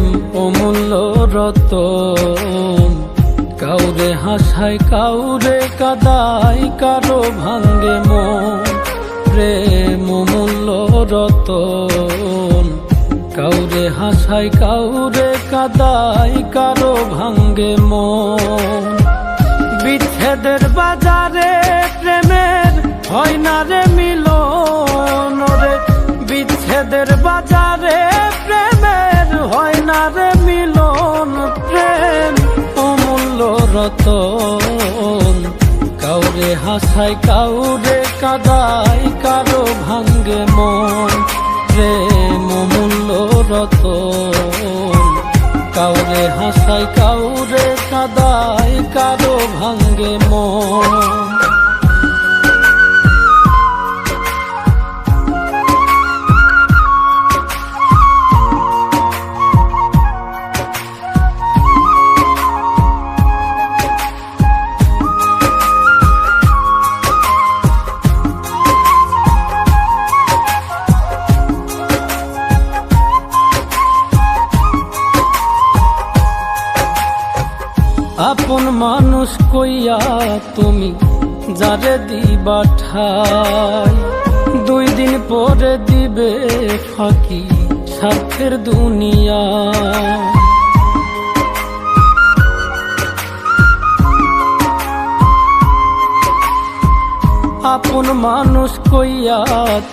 প্রেম অমূল্য রতন, কাউরে হাসায় কাউরে কাদায়, কারো ভাঙ্গে মন। প্রেম অমূল্য রতন, কাউরে হাসায় কাউরে কাদায়, কারো ভাঙ্গে মন। বিচ্ছেদের বাজারে প্রেমের হয় না রে মিলন রে, বিচ্ছেদের বাজারে প্রেমের হয় না রে মিলন। প্রেম অমূল্য রতন, কাউরে হাসায় কাউরে কাদায়, কারো ভাঙ্গে মন। প্রেম অমূল্য রতন, কাউরে হাসায় কাউরে কাদায়, কারো ভাঙ্গে মন। আপন মানুষ কইয়া তুমি যারে দিবা ঠাই, 2 দিন পরে দিবে ফাঁকি স্বার্থের দুনিয়া। আপন মানুষ কইয়া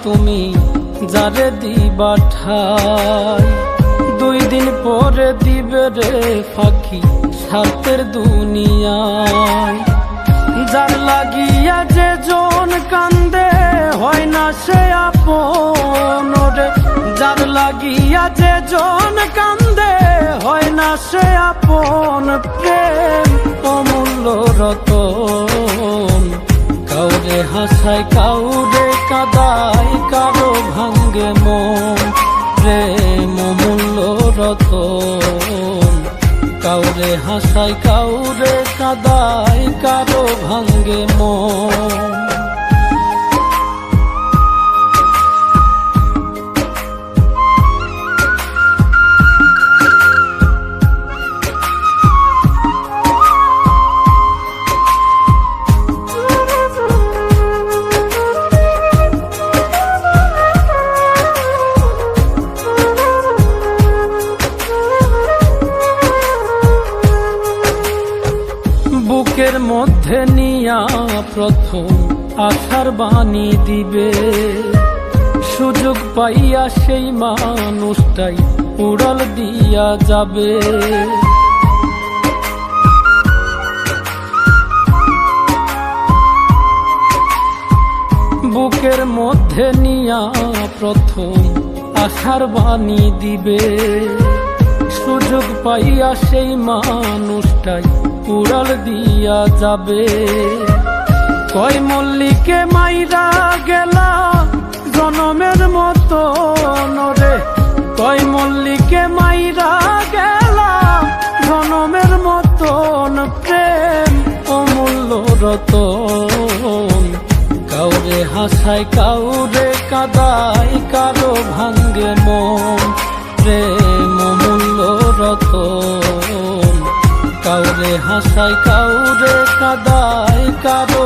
তুমি যারে দিবা ঠাই, 2 দিন পরে দিবে রে ফাঁকি স্বার্থের দুনিয়ায়। যার লাগিয়া যে জন কান্দে হয় না সে আপন রে, যার লাগিয়া যে জন কান্দে হয় না সে আপন। প্রেম অমূল্য রতন, কাউরে হাসায় কাউরে কাদায়, কারো ভাঙ্গে মন। প্রেম অমূল্য রতন, কাউরে হাসায় কাউরে কাদায়, কারো ভাঙ্গে মন। বুকের মধ্যে নিয়া প্রথম আশার বাণী দিবে, সুযোগ পাইয়া সেই মানুষটাই উড়াল দিয়া যাবে। বুকের মধ্যে নিয়া প্রথম আশার বাণী দিবে, সুযোগ পাইয়া সেই মানুষটাই উড়াল দিয়া যাবে। কয় মল্লিকে মাইরা গেলা জনমের মতো রে, কয় মল্লিকে মাইরা গেলা জনমের মতন। প্রেম অমূল্য রতন, কাউরে হাসায় কাউরে কাদায়, কারো ভাঙ্গে মন। প্রেম অমূল্য রতন, কাউরে হাসায় কাউরে কাদায়, কারো